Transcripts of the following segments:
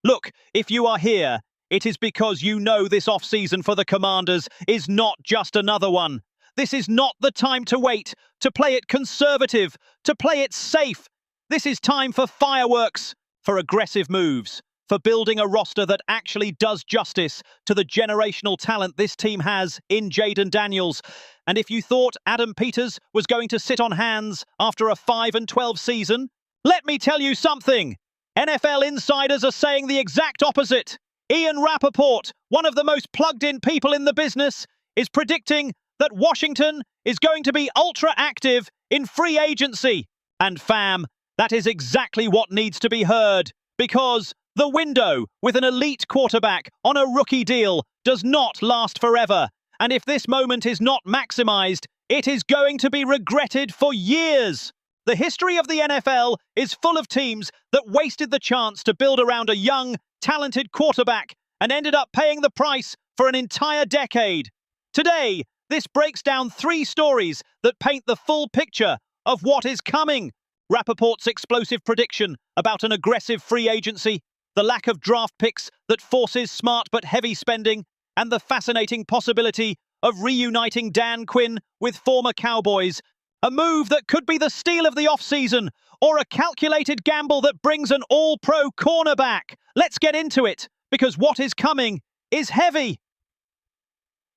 Look, if you are here, it is because you know this off-season for the Commanders is not just another one. This is not the time to wait, to play it conservative, to play it safe. This is time for fireworks, for aggressive moves, for building a roster that actually does justice to the generational talent this team has in Jayden Daniels. And if you thought Adam Peters was going to sit on hands after a 5-12 season, let me tell you something. NFL insiders are saying the exact opposite. Ian RAPOPORT, one of the most plugged-in people in the business, is predicting that Washington is going to be ultra-active in free agency. And fam, that is exactly what needs to be heard, because the window with an elite quarterback on a rookie deal does not last forever. And if this moment is not maximized, it is going to be regretted for years. The history of the NFL is full of teams that wasted the chance to build around a young, talented quarterback and ended up paying the price for an entire decade. Today, this breaks down 3 stories that paint the full picture of what is coming. Rapoport's explosive prediction about an aggressive free agency, the lack of draft picks that forces smart but heavy spending, and the fascinating possibility of reuniting Dan Quinn with former Cowboys. A move that could be the steal of the offseason, or a calculated gamble that brings an all-pro cornerback. Let's get into it, because what is coming is heavy.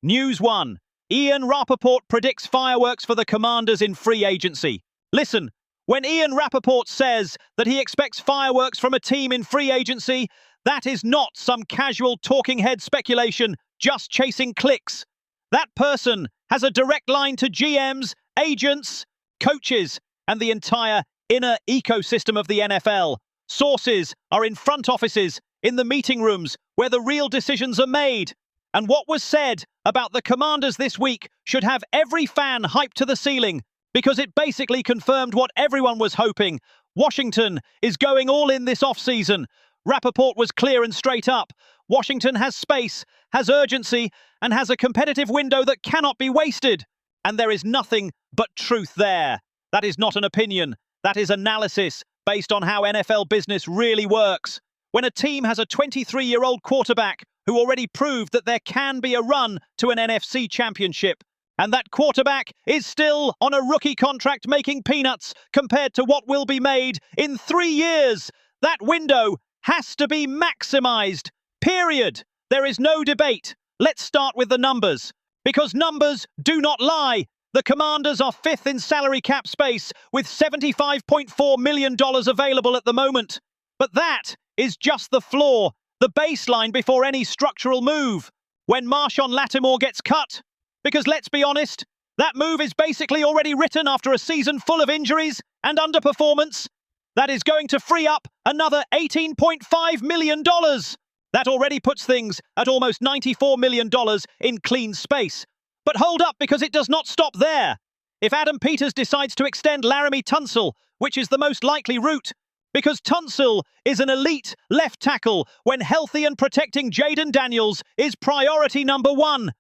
News 1. Ian RAPOPORT predicts fireworks for the Commanders in free agency. Listen, when Ian RAPOPORT says that he expects fireworks from a team in free agency, that is not some casual talking head speculation just chasing clicks. That person has a direct line to GMs, agents, coaches, and the entire inner ecosystem of the NFL. Sources are in front offices, in the meeting rooms, where the real decisions are made. And what was said about the Commanders this week should have every fan hyped to the ceiling, because it basically confirmed what everyone was hoping. Washington is going all in this offseason. RAPOPORT was clear and straight up. Washington has space, has urgency, and has a competitive window that cannot be wasted. And there is nothing but truth there. That is not an opinion. That is analysis based on how NFL business really works. When a team has a 23-year-old quarterback who already proved that there can be a run to an NFC championship, and that quarterback is still on a rookie contract making peanuts compared to what will be made in 3 years, that window has to be maximized. Period. There is no debate. Let's start with the numbers. Because numbers do not lie. The Commanders are 5th in salary cap space with $75.4 million available at the moment. But that is just the floor, the baseline before any structural move. When Marshawn Lattimore gets cut, because let's be honest, that move is basically already written after a season full of injuries and underperformance. That is going to free up another $18.5 million. That already puts things at almost $94 million in clean space. But hold up, because it does not stop there. If Adam Peters decides to extend Laramie Tunsil, which is the most likely route, because Tunsil is an elite left tackle when healthy and protecting Jayden Daniels is priority number 1.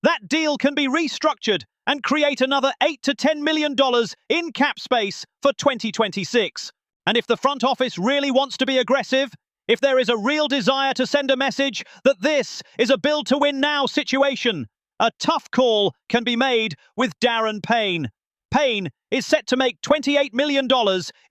That deal can be restructured and create another $8 to $10 million in cap space for 2026. And if the front office really wants to be aggressive, if there is a real desire to send a message that this is a build-to-win-now situation, a tough call can be made with Darren Payne. Payne is set to make $28 million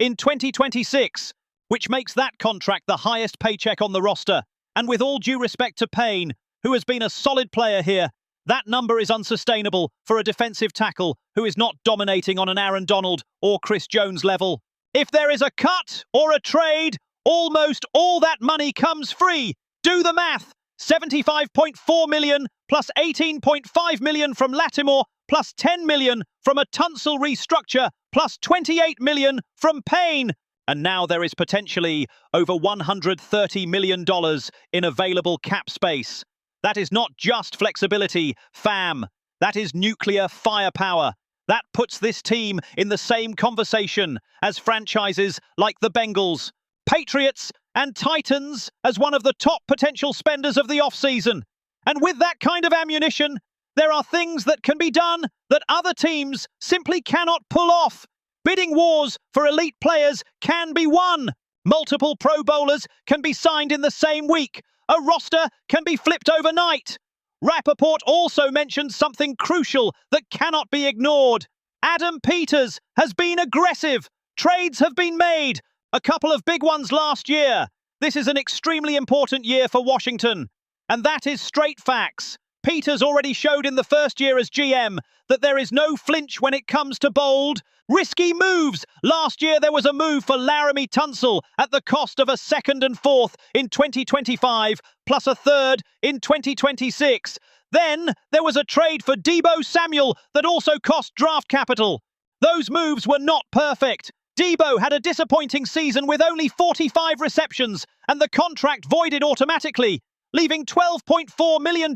in 2026, which makes that contract the highest paycheck on the roster. And with all due respect to Payne, who has been a solid player here, that number is unsustainable for a defensive tackle who is not dominating on an Aaron Donald or Chris Jones level. If there is a cut or a trade, almost all that money comes free. Do the math. $75.4 million plus $18.5 million from Lattimore plus $10 million from a Tunsil restructure plus $28 million from Payne. And now there is potentially over $130 million in available cap space. That is not just flexibility, fam. That is nuclear firepower. That puts this team in the same conversation as franchises like the Bengals, Patriots, and Titans as one of the top potential spenders of the offseason. And with that kind of ammunition, there are things that can be done that other teams simply cannot pull off. Bidding wars for elite players can be won. Multiple Pro Bowlers can be signed in the same week. A roster can be flipped overnight. RAPOPORT also mentioned something crucial that cannot be ignored. Adam Peters has been aggressive. Trades have been made. A couple of big ones last year. This is an extremely important year for Washington. And that is straight facts. Peters already showed in the first year as GM that there is no flinch when it comes to bold, risky moves. Last year there was a move for Laramie Tunsil at the cost of a second and fourth in 2025, plus a third in 2026. Then there was a trade for Deebo Samuel that also cost draft capital. Those moves were not perfect. Deebo had a disappointing season with only 45 receptions and the contract voided automatically, leaving $12.4 million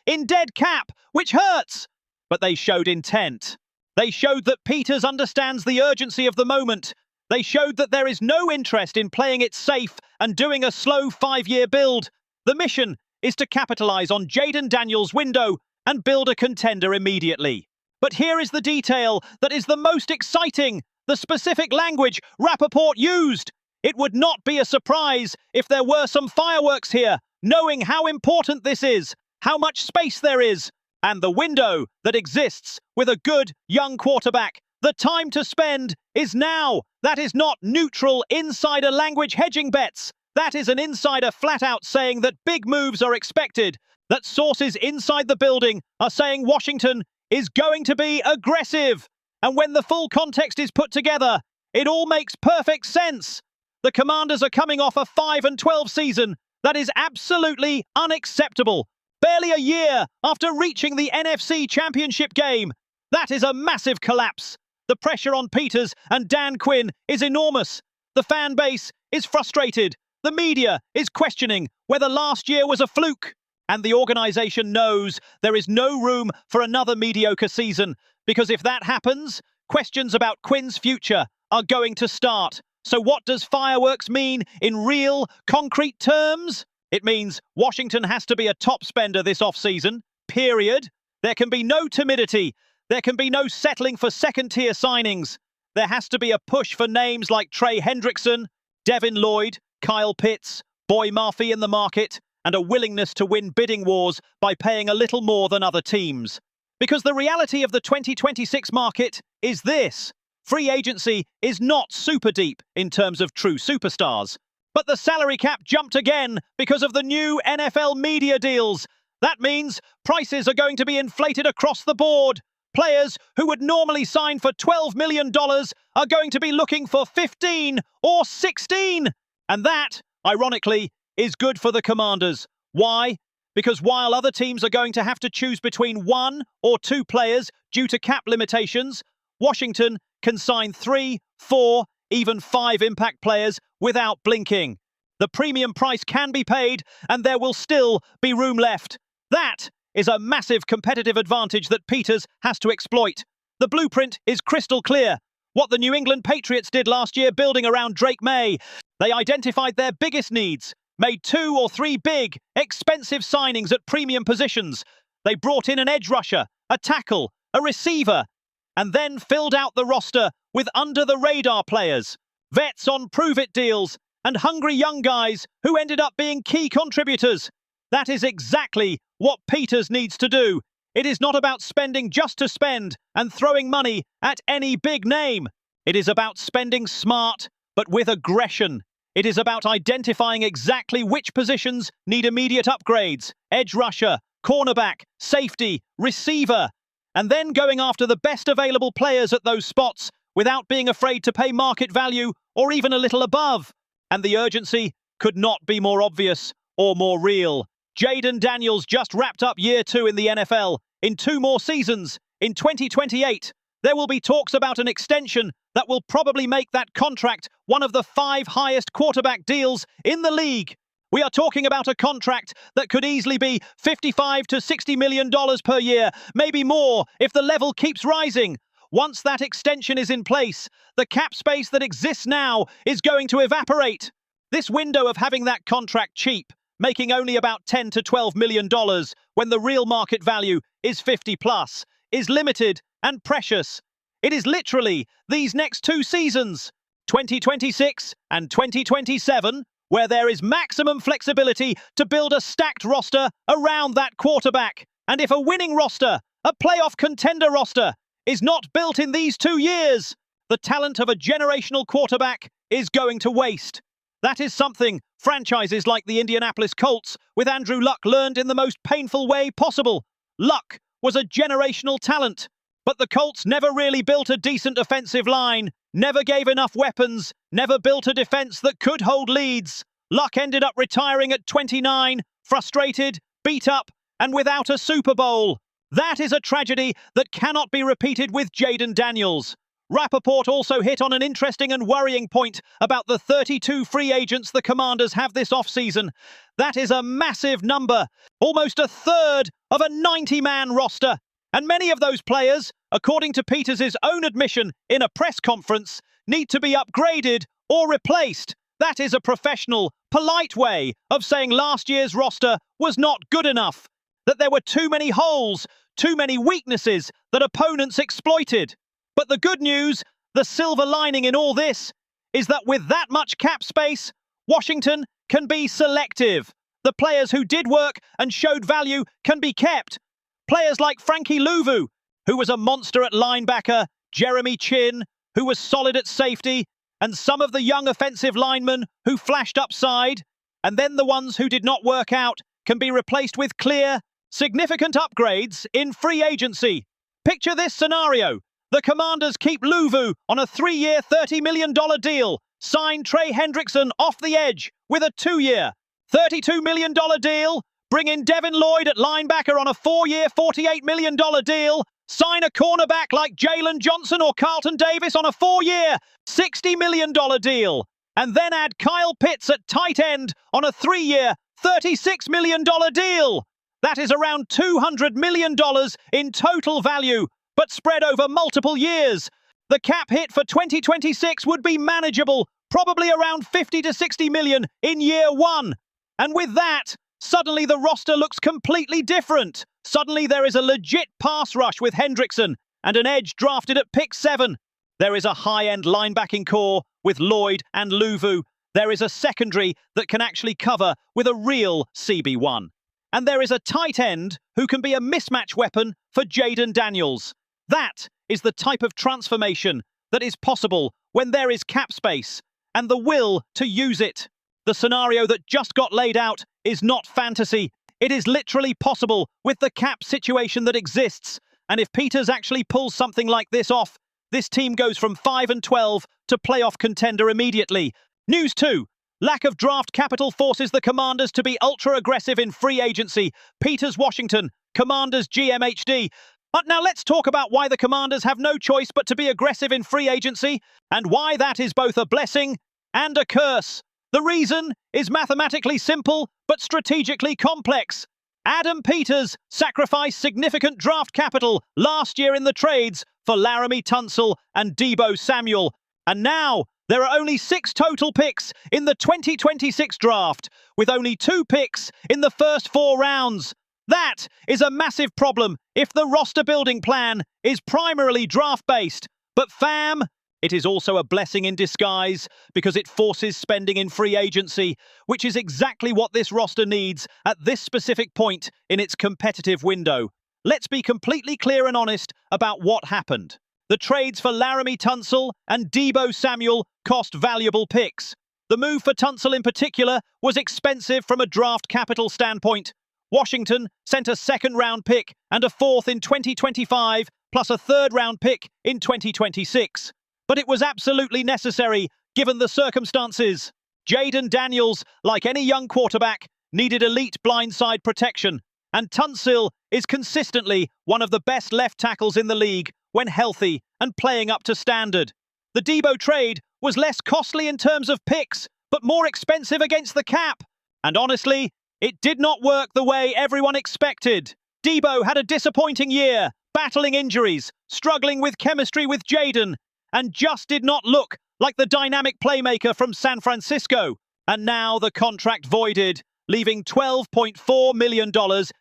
in dead cap, which hurts. But they showed intent. They showed that Peters understands the urgency of the moment. They showed that there is no interest in playing it safe and doing a slow 5-year build. The mission is to capitalize on Jaden Daniels' window and build a contender immediately. But here is the detail that is the most exciting, the specific language RAPOPORT used. It would not be a surprise if there were some fireworks here, knowing how important this is, how much space there is, and the window that exists with a good young quarterback. The time to spend is now. That is not neutral insider language hedging bets. That is an insider flat out saying that big moves are expected, that sources inside the building are saying Washington is going to be aggressive. And when the full context is put together, it all makes perfect sense. The Commanders are coming off a 5-12 season. That is absolutely unacceptable. Barely a year after reaching the NFC Championship game. That is a massive collapse. The pressure on Peters and Dan Quinn is enormous. The fan base is frustrated. The media is questioning whether last year was a fluke. And the organization knows there is no room for another mediocre season, because if that happens, questions about Quinn's future are going to start. So what does fireworks mean in real, concrete terms? It means Washington has to be a top spender this offseason, period. There can be no timidity. There can be no settling for second-tier signings. There has to be a push for names like Trey Hendrickson, Devin Lloyd, Kyle Pitts, Boy Murphy in the market, and a willingness to win bidding wars by paying a little more than other teams. Because the reality of the 2026 market is this. Free agency is not super deep in terms of true superstars. But the salary cap jumped again because of the new NFL media deals. That means prices are going to be inflated across the board. Players who would normally sign for $12 million are going to be looking for 15 or 16. And that, ironically, is good for the Commanders. Why? Because while other teams are going to have to choose between 1 or 2 players due to cap limitations, Washington can sign 3, 4, even 5 impact players without blinking. The premium price can be paid, and there will still be room left. That is a massive competitive advantage that Peters has to exploit. The blueprint is crystal clear. What the New England Patriots did last year building around Drake May. They identified their biggest needs, made 2 or 3 big, expensive signings at premium positions. They brought in an edge rusher, a tackle, a receiver, and then filled out the roster with under-the-radar players, vets on prove-it deals, and hungry young guys who ended up being key contributors. That is exactly what Peters needs to do. It is not about spending just to spend and throwing money at any big name. It is about spending smart, but with aggression. It is about identifying exactly which positions need immediate upgrades: edge rusher, cornerback, safety, receiver, and then going after the best available players at those spots without being afraid to pay market value or even a little above. And the urgency could not be more obvious or more real. Jaden Daniels just wrapped up year 2 in the NFL. In 2 more seasons, in 2028, there will be talks about an extension that will probably make that contract one of the 5 highest quarterback deals in the league. We are talking about a contract that could easily be $55 to $60 million per year, maybe more if the level keeps rising. Once that extension is in place, the cap space that exists now is going to evaporate. This window of having that contract cheap, making only about $10 to $12 million when the real market value is 50 plus, is limited and precious. It is literally these next 2 seasons. 2026 and 2027, where there is maximum flexibility to build a stacked roster around that quarterback. And if a winning roster, a playoff contender roster, is not built in these 2 years, the talent of a generational quarterback is going to waste. That is something franchises like the Indianapolis Colts with Andrew Luck learned in the most painful way possible. Luck was a generational talent, but the Colts never really built a decent offensive line, never gave enough weapons, never built a defense that could hold leads. Luck ended up retiring at 29, frustrated, beat up, and without a Super Bowl. That is a tragedy that cannot be repeated with Jayden Daniels. RAPOPORT also hit on an interesting and worrying point about the 32 free agents the Commanders have this offseason. That is a massive number, almost a third of a 90-man roster. And many of those players, according to Peters' own admission in a press conference, need to be upgraded or replaced. That is a professional, polite way of saying last year's roster was not good enough, that there were too many holes, too many weaknesses that opponents exploited. But the good news, the silver lining in all this, is that with that much cap space, Washington can be selective. The players who did work and showed value can be kept. Players like Frankie Louvu, who was a monster at linebacker, Jeremy Chin, who was solid at safety, and some of the young offensive linemen who flashed upside, and then the ones who did not work out can be replaced with clear, significant upgrades in free agency. Picture this scenario. The Commanders keep Louvu on a 3-year, $30 million deal, sign Trey Hendrickson off the edge with a 2-year, $32 million deal, bring in Devin Lloyd at linebacker on a 4-year, $48 million deal, sign a cornerback like Jalen Johnson or Carlton Davis on a 4-year, $60 million deal, and then add Kyle Pitts at tight end on a 3-year, $36 million deal. That is around $200 million in total value, but spread over multiple years. The cap hit for 2026 would be manageable, probably around 50 to 60 million in year 1. And with that, suddenly the roster looks completely different. Suddenly there is a legit pass rush with Hendrickson and an edge drafted at pick 7. There is a high-end linebacking core with Lloyd and Louvu. There is a secondary that can actually cover with a real CB1. And there is a tight end who can be a mismatch weapon for Jayden Daniels. That is the type of transformation that is possible when there is cap space and the will to use it. The scenario that just got laid out is not fantasy. It is literally possible with the cap situation that exists. And if Peters actually pulls something like this off, this team goes from 5-12 to playoff contender immediately. News 2. Lack of draft capital forces the Commanders to be ultra-aggressive in free agency. Peters, Washington, Commanders GMHD. But now let's talk about why the Commanders have no choice but to be aggressive in free agency, and why that is both a blessing and a curse. The reason is mathematically simple, but strategically complex. Adam Peters sacrificed significant draft capital last year in the trades for Laramie Tunsil and Deebo Samuel. And now there are only 6 total picks in the 2026 draft, with only 2 picks in the first 4 rounds. That is a massive problem if the roster building plan is primarily draft-based. But fam, it is also a blessing in disguise because it forces spending in free agency, which is exactly what this roster needs at this specific point in its competitive window. Let's be completely clear and honest about what happened. The trades for Laramie Tunsil and Deebo Samuel cost valuable picks. The move for Tunsil in particular was expensive from a draft capital standpoint. Washington sent a 2nd-round pick and a 4th in 2025, plus a 3rd-round pick in 2026. But it was absolutely necessary, given the circumstances. Jayden Daniels, like any young quarterback, needed elite blindside protection, and Tunsil is consistently one of the best left tackles in the league when healthy and playing up to standard. The Deebo trade was less costly in terms of picks, but more expensive against the cap. And honestly, it did not work the way everyone expected. Deebo had a disappointing year, battling injuries, struggling with chemistry with Jayden, and just did not look like the dynamic playmaker from San Francisco. And now the contract voided, leaving $12.4 million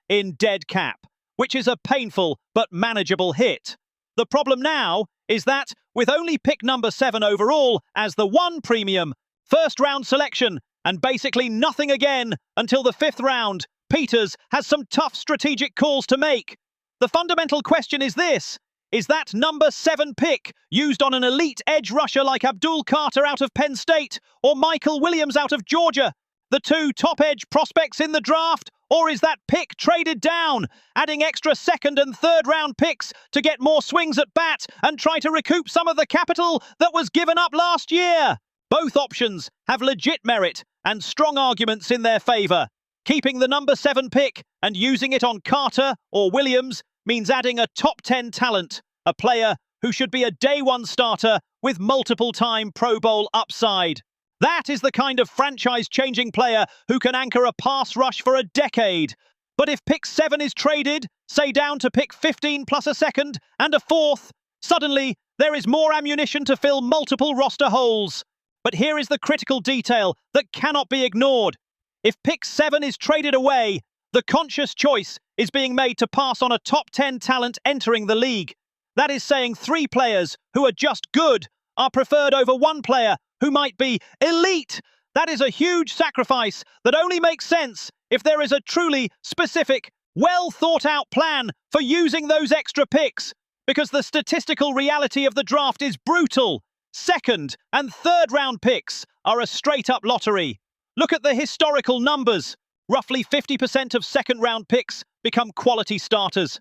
in dead cap, which is a painful but manageable hit. The problem now is that, with only pick number 7 overall as the one premium, first-round selection, and basically nothing again until the 5th round, Peters has some tough strategic calls to make. The fundamental question is this: is that number 7 pick used on an elite edge rusher like Abdul Carter out of Penn State or Michael Williams out of Georgia, the two top edge prospects in the draft? Or is that pick traded down, adding extra 2nd and 3rd round picks to get more swings at bat and try to recoup some of the capital that was given up last year? Both options have legit merit and strong arguments in their favour. Keeping the number 7 pick and using it on Carter or Williams means adding a top 10 talent, a player who should be a day 1 starter with multiple-time Pro Bowl upside. That is the kind of franchise-changing player who can anchor a pass rush for a decade. But if pick 7 is traded, say down to pick 15 plus a 2nd and a 4th, suddenly there is more ammunition to fill multiple roster holes. But here is the critical detail that cannot be ignored. If pick 7 is traded away, the conscious choice is being made to pass on a top 10 talent entering the league. That is saying 3 players who are just good are preferred over 1 player who might be elite. That is a huge sacrifice that only makes sense if there is a truly specific, well-thought-out plan for using those extra picks, because the statistical reality of the draft is brutal. 2nd and 3rd round picks are a straight-up lottery. Look at the historical numbers. Roughly 50% of 2nd round picks become quality starters.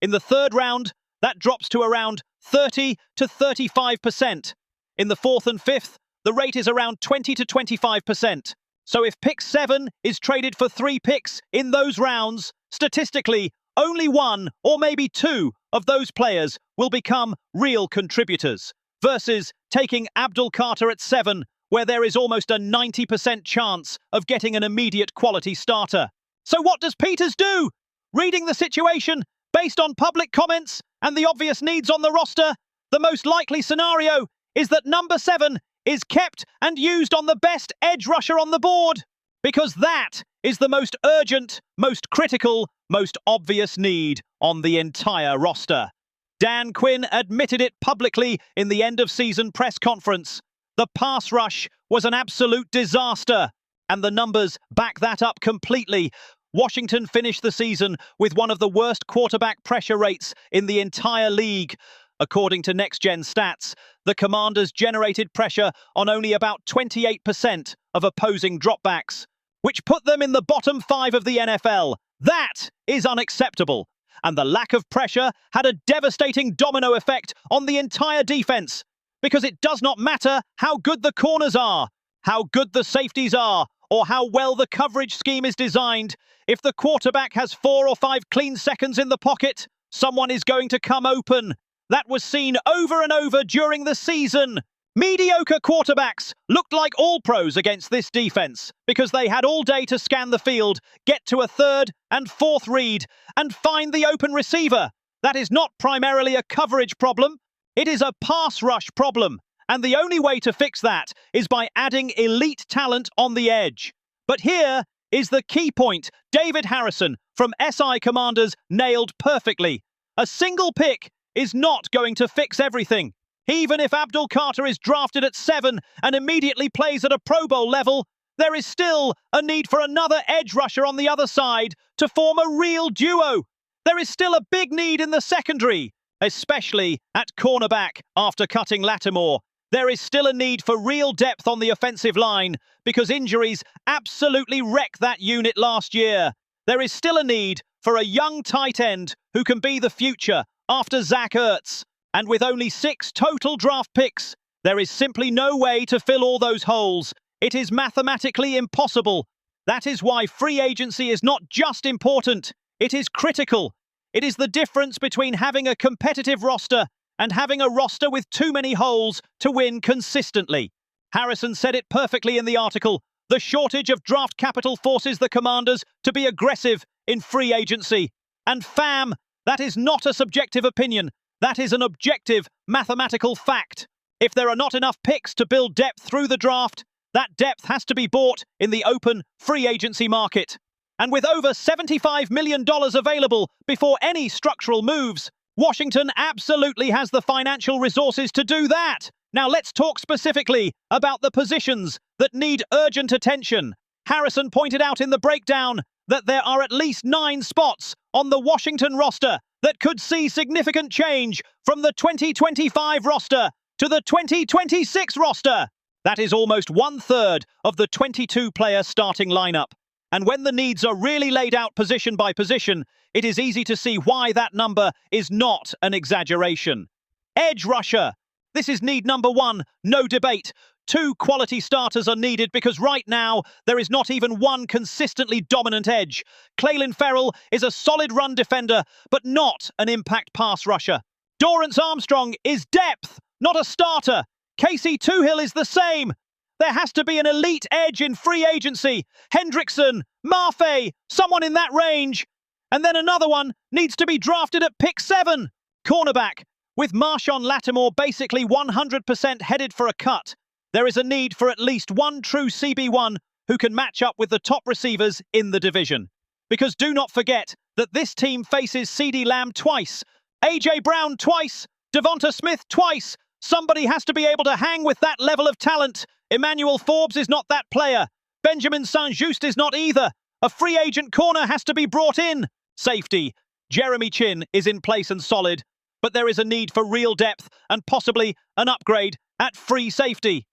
In the 3rd round, that drops to around 30 to 35%. In the 4th and 5th, the rate is around 20 to 25%. So if pick 7 is traded for 3 picks in those rounds, statistically, only 1 or maybe 2 of those players will become real contributors, versus taking Abdul Carter at 7, where there is almost a 90% chance of getting an immediate quality starter. So what does Peters do? Reading the situation, based on public comments and the obvious needs on the roster, the most likely scenario is that number 7 is kept and used on the best edge rusher on the board, because that is the most urgent, most critical, most obvious need on the entire roster. Dan Quinn admitted it publicly in the end-of-season press conference. The pass rush was an absolute disaster, and the numbers back that up completely. Washington finished the season with one of the worst quarterback pressure rates in the entire league. According to Next Gen Stats, the Commanders generated pressure on only about 28% of opposing dropbacks, which put them in the bottom 5 of the NFL. That is unacceptable. And the lack of pressure had a devastating domino effect on the entire defense, because it does not matter how good the corners are, how good the safeties are, or how well the coverage scheme is designed. If the quarterback has 4 or 5 clean seconds in the pocket, someone is going to come open. That was seen over and over during the season. Mediocre quarterbacks looked like all-pros against this defense because they had all day to scan the field, get to a 3rd and 4th read, and find the open receiver. That is not primarily a coverage problem. It is a pass rush problem, and the only way to fix that is by adding elite talent on the edge. But here is the key point David Harrison from SI Commanders nailed perfectly. A single pick is not going to fix everything. Even if Abdul Carter is drafted at 7 and immediately plays at a Pro Bowl level, there is still a need for another edge rusher on the other side to form a real duo. There is still a big need in the secondary, especially at cornerback after cutting Lattimore. There is still a need for real depth on the offensive line because injuries absolutely wrecked that unit last year. There is still a need for a young tight end who can be the future after Zach Ertz. And with only 6 total draft picks, there is simply no way to fill all those holes. It is mathematically impossible. That is why free agency is not just important, it is critical. It is the difference between having a competitive roster and having a roster with too many holes to win consistently. Harrison said it perfectly in the article. The shortage of draft capital forces the Commanders to be aggressive in free agency. And fam, that is not a subjective opinion. That is an objective, mathematical fact. If there are not enough picks to build depth through the draft, that depth has to be bought in the open free agency market. And with over $75 million available before any structural moves, Washington absolutely has the financial resources to do that. Now let's talk specifically about the positions that need urgent attention. Harrison pointed out in the breakdown that there are at least 9 spots on the Washington roster that could see significant change from the 2025 roster to the 2026 roster. That is almost 1/3 of the 22-player starting lineup. And when the needs are really laid out position by position, it is easy to see why that number is not an exaggeration. Edge rusher. This is need number 1, no debate. 2 quality starters are needed because right now there is not even one consistently dominant edge. Clelin Ferrell is a solid run defender, but not an impact pass rusher. Dorrance Armstrong is depth, not a starter. Casey Toohill is the same. There has to be an elite edge in free agency. Hendrickson, Mafe, someone in that range. And then another one needs to be drafted at pick 7. Cornerback. With Marshawn Lattimore basically 100% headed for a cut, there is a need for at least one true CB1 who can match up with the top receivers in the division. Because do not forget that this team faces CeeDee Lamb twice, AJ Brown twice, Devonta Smith twice. Somebody has to be able to hang with that level of talent. Emmanuel Forbes is not that player. Benjamin Saint-Just is not either. A free agent corner has to be brought in. Safety. Jeremy Chin is in place and solid, but there is a need for real depth and possibly an upgrade at free safety.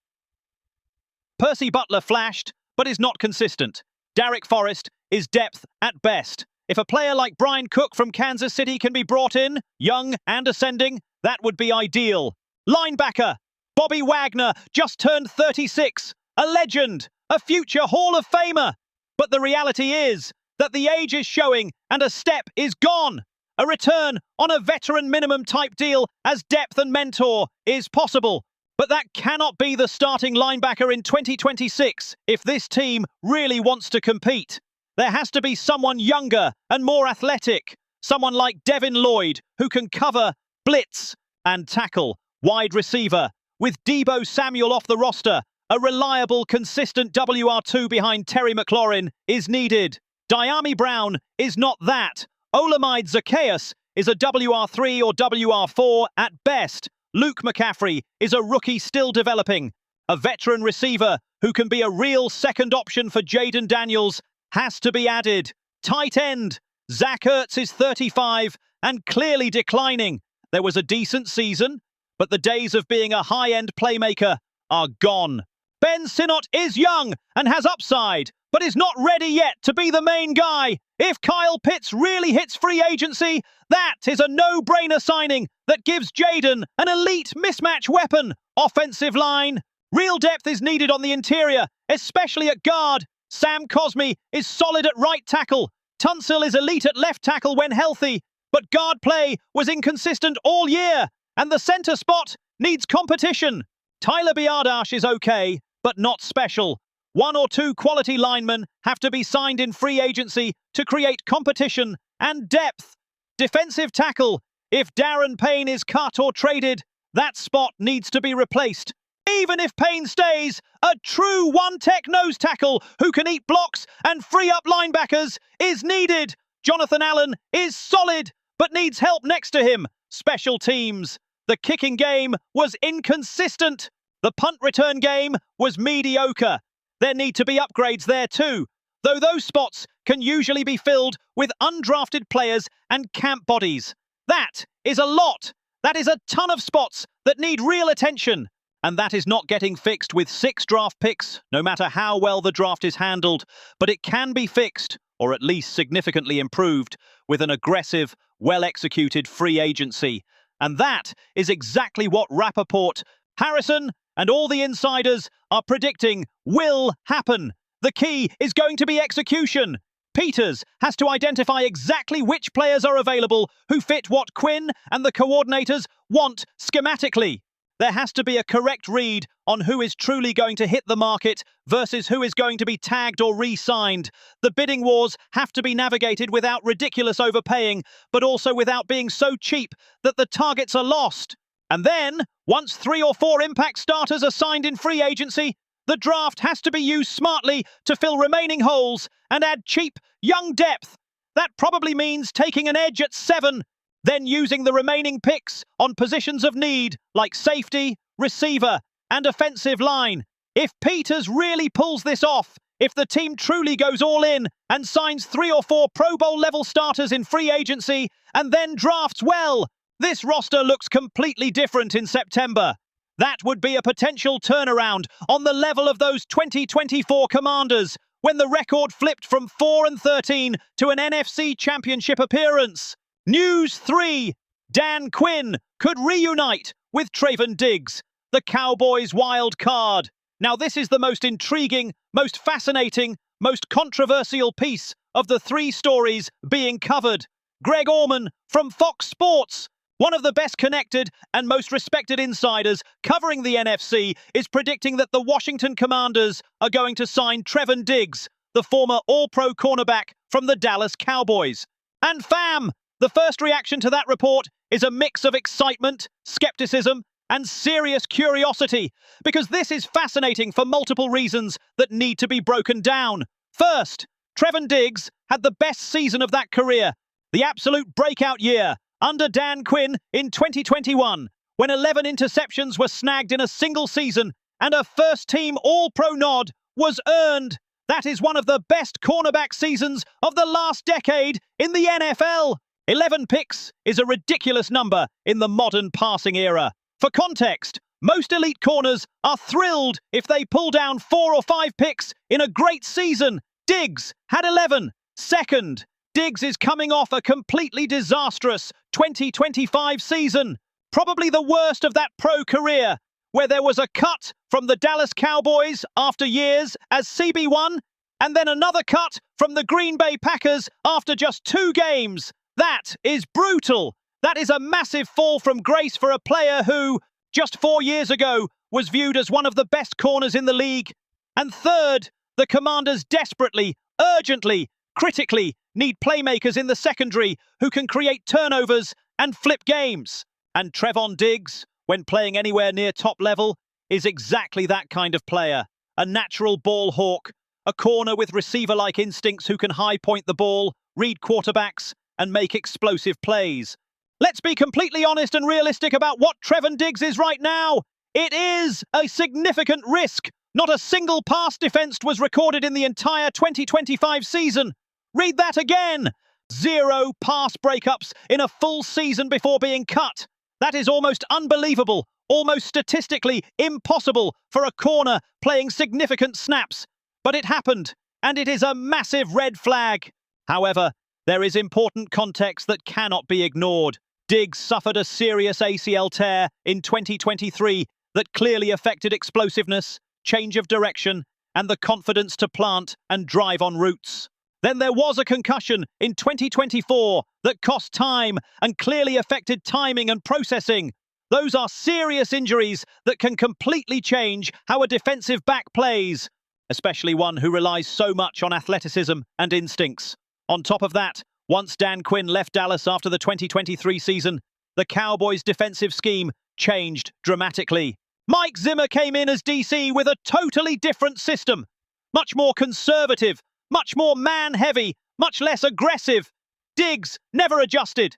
Percy Butler flashed, but is not consistent. Derek Forrest is depth at best. If a player like Brian Cook from Kansas City can be brought in, young and ascending, that would be ideal. Linebacker. Bobby Wagner just turned 36. A legend. A future Hall of Famer. But the reality is that the age is showing and a step is gone. A return on a veteran minimum type deal as depth and mentor is possible. But that cannot be the starting linebacker in 2026 if this team really wants to compete. There has to be someone younger and more athletic. Someone like Devin Lloyd who can cover, blitz and tackle. Wide receiver. With Deebo Samuel off the roster, a reliable, consistent WR2 behind Terry McLaurin is needed. Diami Brown is not that. Olamide Zacchaeus is a WR3 or WR4 at best. Luke McCaffrey is a rookie still developing. A veteran receiver who can be a real second option for Jaden Daniels has to be added. Tight end. Zach Ertz is 35 and clearly declining. There was a decent season, but the days of being a high-end playmaker are gone. Ben Sinnott is young and has upside, but is not ready yet to be the main guy. If Kyle Pitts really hits free agency, that is a no-brainer signing that gives Jaden an elite mismatch weapon. Offensive line. Real depth is needed on the interior, especially at guard. Sam Cosmi is solid at right tackle. Tunsil is elite at left tackle when healthy, but guard play was inconsistent all year, and the center spot needs competition. Tyler Biadasz is okay, but not special. 1 or 2 quality linemen have to be signed in free agency to create competition and depth. Defensive tackle. If Darren Payne is cut or traded, that spot needs to be replaced. Even if Payne stays, a true one-tech nose tackle who can eat blocks and free up linebackers is needed. Jonathan Allen is solid, but needs help next to him. Special teams. The kicking game was inconsistent. The punt return game was mediocre. There need to be upgrades there too, though those spots can usually be filled with undrafted players and camp bodies. That is a lot. That is a ton of spots that need real attention. And that is not getting fixed with 6 draft picks, no matter how well the draft is handled. But it can be fixed, or at least significantly improved, with an aggressive, well-executed free agency. And that is exactly what RAPOPORT, Harrison, and all the insiders are predicting will happen. The key is going to be execution. Peters has to identify exactly which players are available who fit what Quinn and the coordinators want schematically. There has to be a correct read on who is truly going to hit the market versus who is going to be tagged or re-signed. The bidding wars have to be navigated without ridiculous overpaying, but also without being so cheap that the targets are lost. And then, once 3 or 4 impact starters are signed in free agency, the draft has to be used smartly to fill remaining holes and add cheap, young depth. That probably means taking an edge at 7. then using the remaining picks on positions of need like safety, receiver, and offensive line. If Peters really pulls this off, if the team truly goes all in and signs 3 or 4 Pro Bowl level starters in free agency and then drafts well, this roster looks completely different in September. That would be a potential turnaround on the level of those 2024 Commanders when the record flipped from 4-13 to an NFC Championship appearance. News 3. Dan Quinn could reunite with Trevon Diggs, the Cowboys' wild card. Now this is the most intriguing, most fascinating, most controversial piece of the 3 stories being covered. Greg Orman from Fox Sports, one of the best connected and most respected insiders covering the NFC, is predicting that the Washington Commanders are going to sign Trevon Diggs, the former All-Pro cornerback from the Dallas Cowboys. And fam, the first reaction to that report is a mix of excitement, skepticism, and serious curiosity, because this is fascinating for multiple reasons that need to be broken down. First, Trevon Diggs had the best season of that career, the absolute breakout year, under Dan Quinn in 2021, when 11 interceptions were snagged in a single season and a first-team All-Pro nod was earned. That is one of the best cornerback seasons of the last decade in the NFL. 11 picks is a ridiculous number in the modern passing era. For context, most elite corners are thrilled if they pull down 4 or 5 picks in a great season. Diggs had 11. Second, Diggs is coming off a completely disastrous 2025 season, probably the worst of that pro career, where there was a cut from the Dallas Cowboys after years as CB1, and then another cut from the Green Bay Packers after just 2 games. That is brutal. That is a massive fall from grace for a player who, just 4 years ago, was viewed as one of the best corners in the league. And third, the Commanders desperately, urgently, critically need playmakers in the secondary who can create turnovers and flip games. And Trevon Diggs, when playing anywhere near top level, is exactly that kind of player. A natural ball hawk, a corner with receiver-like instincts who can high-point the ball, read quarterbacks, and make explosive plays. Let's be completely honest and realistic about what Trevon Diggs is right now. It is a significant risk. Not a single pass defensed was recorded in the entire 2025 season. Read that again. 0 pass breakups in a full season before being cut. That is almost unbelievable, almost statistically impossible for a corner playing significant snaps. But it happened, and it is a massive red flag. However, there is important context that cannot be ignored. Diggs suffered a serious ACL tear in 2023 that clearly affected explosiveness, change of direction, and the confidence to plant and drive on routes. Then there was a concussion in 2024 that cost time and clearly affected timing and processing. Those are serious injuries that can completely change how a defensive back plays, especially one who relies so much on athleticism and instincts. On top of that, once Dan Quinn left Dallas after the 2023 season, the Cowboys' defensive scheme changed dramatically. Mike Zimmer came in as DC with a totally different system. Much more conservative, much more man-heavy, much less aggressive. Diggs never adjusted.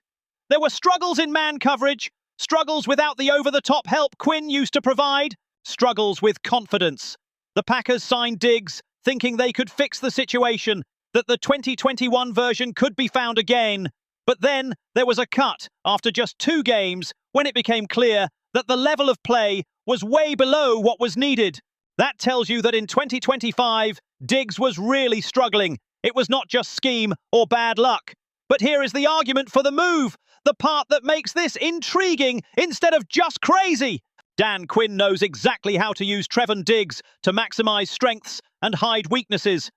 There were struggles in man coverage, struggles without the over-the-top help Quinn used to provide, struggles with confidence. The Packers signed Diggs, thinking they could fix the situation, that the 2021 version could be found again. But then there was a cut after just 2 games when it became clear that the level of play was way below what was needed. That tells you that in 2025, Diggs was really struggling. It was not just scheme or bad luck. But here is the argument for the move, the part that makes this intriguing instead of just crazy. Dan Quinn knows exactly how to use Trevon Diggs to maximize strengths and hide weaknesses.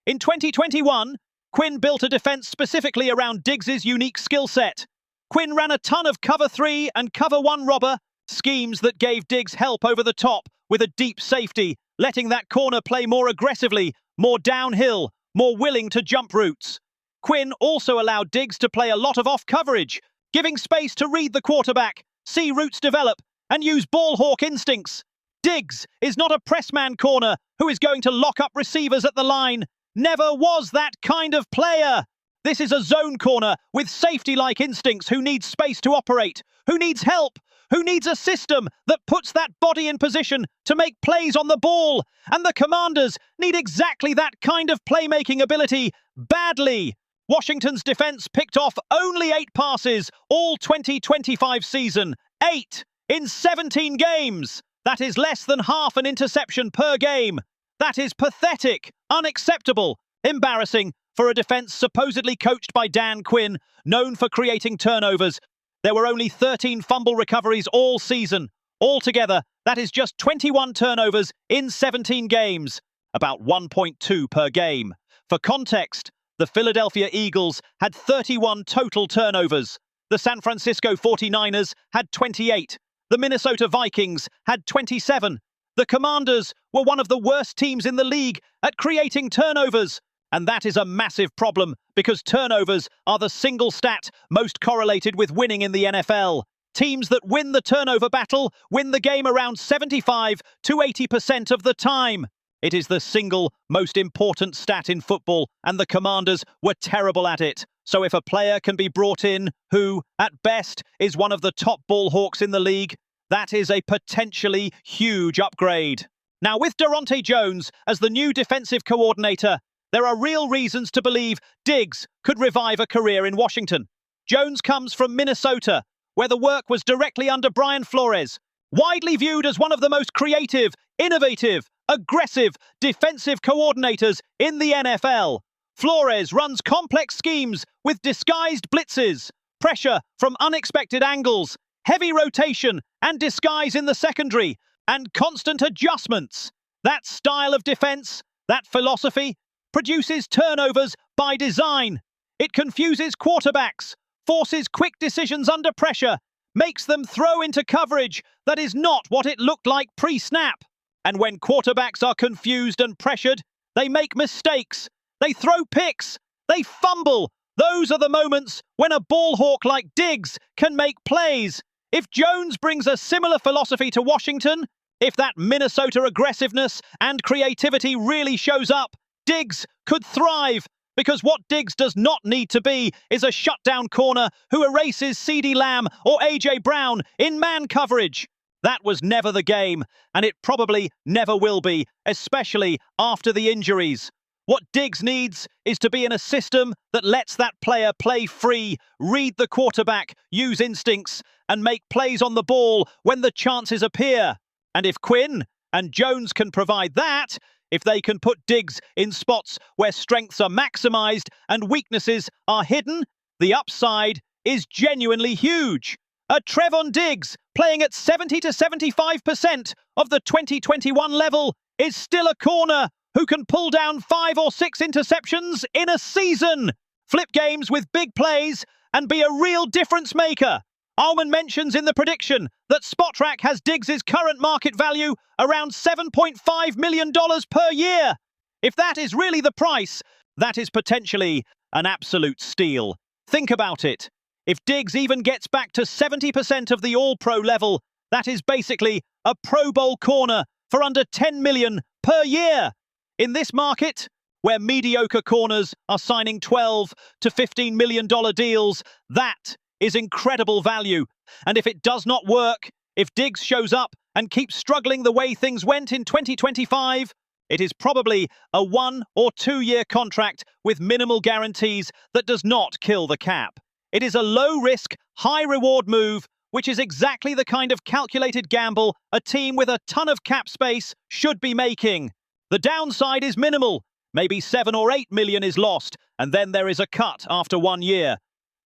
In 2021, Quinn built a defense specifically around Diggs' unique skill set. Quinn ran a ton of cover 3 and cover 1 robber, schemes that gave Diggs help over the top with a deep safety, letting that corner play more aggressively, more downhill, more willing to jump routes. Quinn also allowed Diggs to play a lot of off coverage, giving space to read the quarterback, see routes develop, and use ball hawk instincts. Diggs is not a press man corner who is going to lock up receivers at the line. Never was that kind of player. This is a zone corner with safety-like instincts who needs space to operate, who needs help, who needs a system that puts that body in position to make plays on the ball. And the Commanders need exactly that kind of playmaking ability badly. Washington's defense picked off only 8 passes all 2025 season. 8 in 17 games. That is less than half an interception per game. That is pathetic, unacceptable, embarrassing for a defense supposedly coached by Dan Quinn, known for creating turnovers. There were only 13 fumble recoveries all season. Altogether, that is just 21 turnovers in 17 games, about 1.2 per game. For context, the Philadelphia Eagles had 31 total turnovers. The San Francisco 49ers had 28. The Minnesota Vikings had 27. The Commanders were one of the worst teams in the league at creating turnovers. And that is a massive problem because turnovers are the single stat most correlated with winning in the NFL. Teams that win the turnover battle win the game around 75 to 80% of the time. It is the single most important stat in football, and the Commanders were terrible at it. So if a player can be brought in who, at best, is one of the top ball hawks in the league, that is a potentially huge upgrade. Now, with Daronte Jones as the new defensive coordinator, there are real reasons to believe Diggs could revive a career in Washington. Jones comes from Minnesota, where the work was directly under Brian Flores, widely viewed as one of the most creative, innovative, aggressive defensive coordinators in the NFL. Flores runs complex schemes with disguised blitzes, pressure from unexpected angles, heavy rotation and disguise in the secondary, and constant adjustments. That style of defense, that philosophy, produces turnovers by design. It confuses quarterbacks, forces quick decisions under pressure, makes them throw into coverage that is not what it looked like pre-snap. And when quarterbacks are confused and pressured, they make mistakes, they throw picks, they fumble. Those are the moments when a ball hawk like Diggs can make plays. If Jones brings a similar philosophy to Washington, if that Minnesota aggressiveness and creativity really shows up, Diggs could thrive, because what Diggs does not need to be is a shutdown corner who erases CeeDee Lamb or A.J. Brown in man coverage. That was never the game, and it probably never will be, especially after the injuries. What Diggs needs is to be in a system that lets that player play free, read the quarterback, use instincts, and make plays on the ball when the chances appear. And if Quinn and Jones can provide that, if they can put Diggs in spots where strengths are maximized and weaknesses are hidden, the upside is genuinely huge. A Trevon Diggs playing at 70 to 75% of the 2021 level is still a corner who can pull down 5 or 6 interceptions in a season, flip games with big plays, and be a real difference maker. Allman mentions in the prediction that Spotrac has Diggs' current market value around $7.5 million per year. If that is really the price, that is potentially an absolute steal. Think about it. If Diggs even gets back to 70% of the All-Pro level, that is basically a Pro Bowl corner for under $10 million per year. In this market, where mediocre corners are signing $12 to $15 million deals, that is incredible value. And if it does not work, if Diggs shows up and keeps struggling the way things went in 2025, it is probably a 1 or 2 year contract with minimal guarantees that does not kill the cap. It is a low-risk, high-reward move, which is exactly the kind of calculated gamble a team with a ton of cap space should be making. The downside is minimal. Maybe 7 or 8 million is lost, and then there is a cut after 1 year.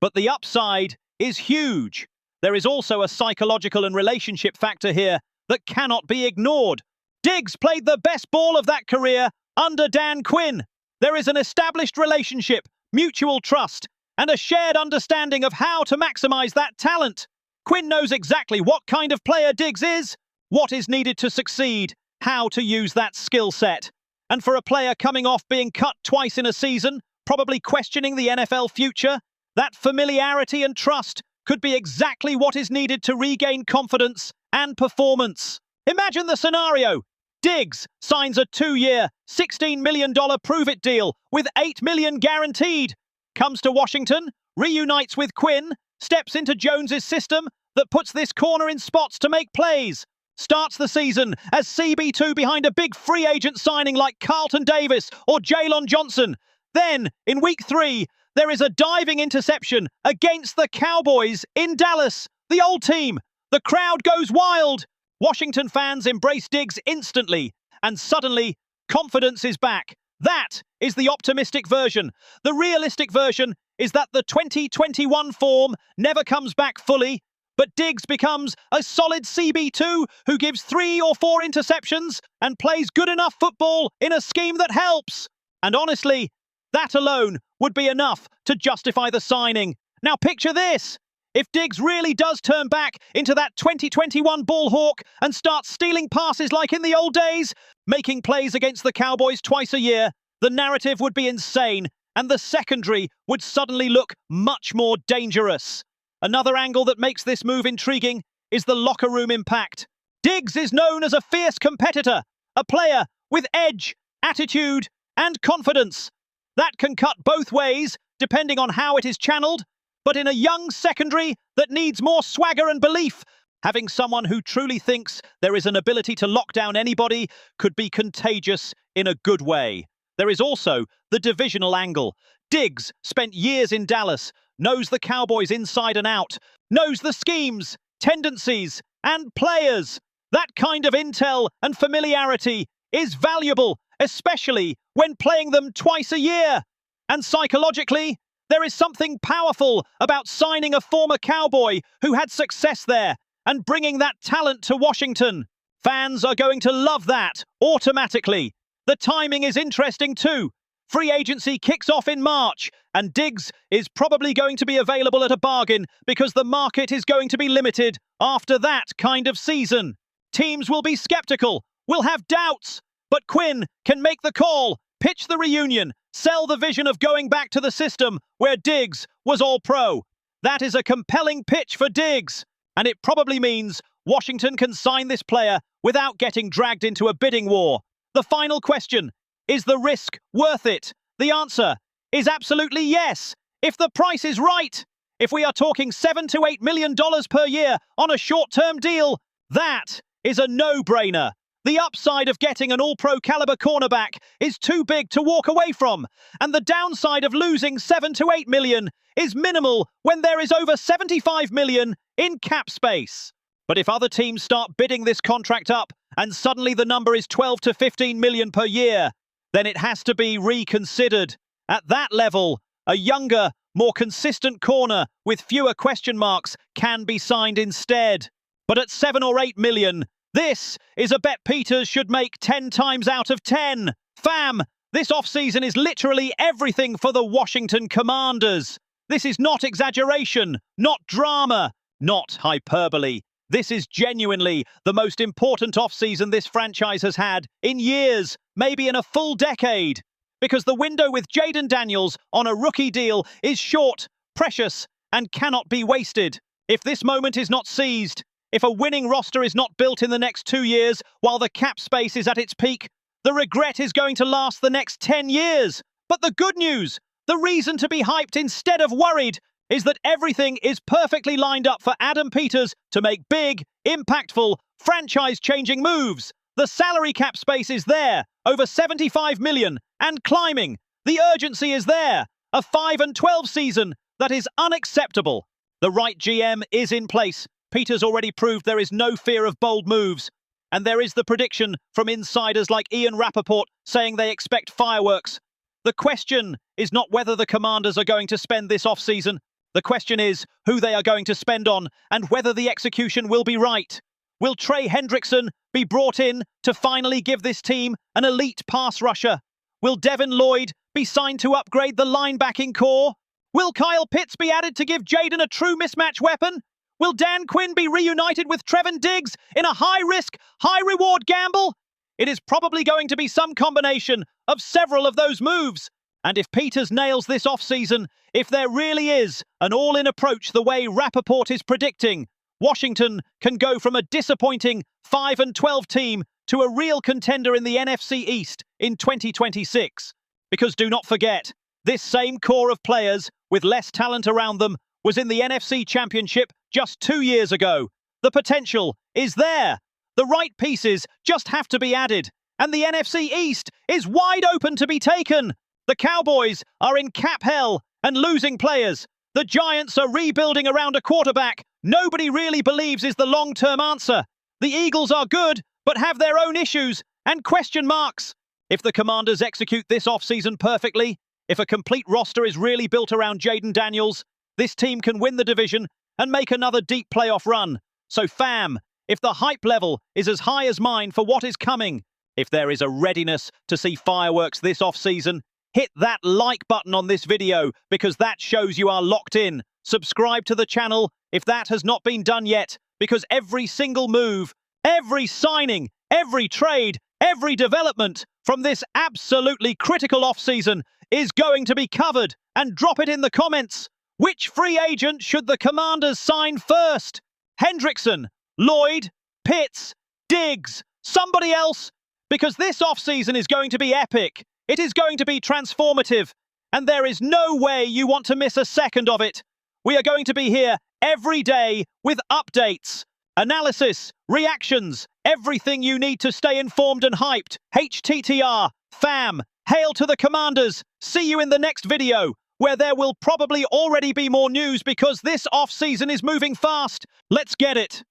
But the upside is huge. There is also a psychological and relationship factor here that cannot be ignored. Diggs played the best ball of that career under Dan Quinn. There is an established relationship, mutual trust, and a shared understanding of how to maximize that talent. Quinn knows exactly what kind of player Diggs is, what is needed to succeed, how to use that skill set. And for a player coming off being cut twice in a season, probably questioning the NFL future, that familiarity and trust could be exactly what is needed to regain confidence and performance. Imagine the scenario. Diggs signs a 2-year, $16 million prove-it deal with $8 million guaranteed. comes to Washington, reunites with Quinn, steps into Jones's system that puts this corner in spots to make plays. Starts the season as CB2 behind a big free agent signing like Carlton Davis or Jaylon Johnson. Then, in week 3, there is a diving interception against the Cowboys in Dallas, the old team. The crowd goes wild. Washington fans embrace Diggs instantly, and suddenly, confidence is back. That is the optimistic version. The realistic version is that the 2021 form never comes back fully, but Diggs becomes a solid CB2 who gives 3 or 4 interceptions and plays good enough football in a scheme that helps. And honestly, that alone would be enough to justify the signing. Now picture this. If Diggs really does turn back into that 2021 ball hawk and starts stealing passes like in the old days, making plays against the Cowboys twice a year, the narrative would be insane and the secondary would suddenly look much more dangerous. Another angle that makes this move intriguing is the locker room impact. Diggs is known as a fierce competitor, a player with edge, attitude, and confidence. That can cut both ways, depending on how it is channeled, but in a young secondary that needs more swagger and belief, having someone who truly thinks there is an ability to lock down anybody could be contagious in a good way. There is also the divisional angle. Diggs spent years in Dallas, knows the Cowboys inside and out, knows the schemes, tendencies, and players. That kind of intel and familiarity is valuable, especially when playing them twice a year. And psychologically, there is something powerful about signing a former Cowboy who had success there and bringing that talent to Washington. Fans are going to love that automatically. The timing is interesting too. Free agency kicks off in March, and Diggs is probably going to be available at a bargain because the market is going to be limited after that kind of season. Teams will be skeptical, will have doubts, but Quinn can make the call, pitch the reunion, sell the vision of going back to the system where Diggs was all-pro. That is a compelling pitch for Diggs, and it probably means Washington can sign this player without getting dragged into a bidding war. The final question: is the risk worth it? The answer is absolutely yes, if the price is right. If we are talking $7 to $8 million per year on a short-term deal, that is a no-brainer. The upside of getting an all-pro caliber cornerback is too big to walk away from, and the downside of losing $7 to $8 million is minimal when there is over $75 million in cap space. But if other teams start bidding this contract up and suddenly the number is $12 to $15 million per year, then it has to be reconsidered. At that level, a younger, more consistent corner with fewer question marks can be signed instead. But at $7 or $8 million, this is a bet Peters should make 10 times out of 10. Fam, this offseason is literally everything for the Washington Commanders. This is not exaggeration, not drama, not hyperbole. This is genuinely the most important offseason this franchise has had in years, maybe in a full decade. Because the window with Jaden Daniels on a rookie deal is short, precious, and cannot be wasted. If this moment is not seized, if a winning roster is not built in the next 2 years while the cap space is at its peak, the regret is going to last the next 10 years. But the good news, the reason to be hyped instead of worried, is that everything is perfectly lined up for Adam Peters to make big, impactful, franchise-changing moves. The salary cap space is there, over $75 million, and climbing. The urgency is there, a 5-12 season that is unacceptable. The right GM is in place. Peters already proved there is no fear of bold moves. And there is the prediction from insiders like RAPOPORT saying they expect fireworks. The question is not whether the Commanders are going to spend this offseason. The question is who they are going to spend on and whether the execution will be right. Will Trey Hendrickson be brought in to finally give this team an elite pass rusher? Will Devin Lloyd be signed to upgrade the linebacking core? Will Kyle Pitts be added to give Jaden a true mismatch weapon? Will Dan Quinn be reunited with Trevon Diggs in a high-risk, high-reward gamble? It is probably going to be some combination of several of those moves. And if Peters nails this offseason, if there really is an all-in approach the way RAPOPORT is predicting, Washington can go from a disappointing 5-12 team to a real contender in the NFC East in 2026. Because do not forget, This same core of players, with less talent around them, was in the NFC Championship just 2 years ago. The potential is there. The right pieces just have to be added, and the NFC East is wide open to be taken. The Cowboys are in cap hell and losing players. The Giants are rebuilding around a quarterback nobody really believes is the long-term answer. The Eagles are good, but have their own issues and question marks. If the Commanders execute this offseason perfectly, if a complete roster is really built around Jaden Daniels, this team can win the division and make another deep playoff run. So fam, if the hype level is as high as mine for what is coming, if there is a readiness to see fireworks this offseason, hit that like button on this video because that shows you are locked in. Subscribe to the channel if that has not been done yet, because every single move, every signing, every trade, every development from this absolutely critical offseason is going to be covered. And drop it in the comments. Which free agent should the Commanders sign first? Hendrickson, Lloyd, Pitts, Diggs, somebody else? Because this offseason is going to be epic. It is going to be transformative. And there is no way you want to miss a second of it. We are going to be here every day with updates, analysis, reactions, everything you need to stay informed and hyped. HTTR, fam, hail to the Commanders. See you in the next video, where there will probably already be more news because this off-season is moving fast. Let's get it.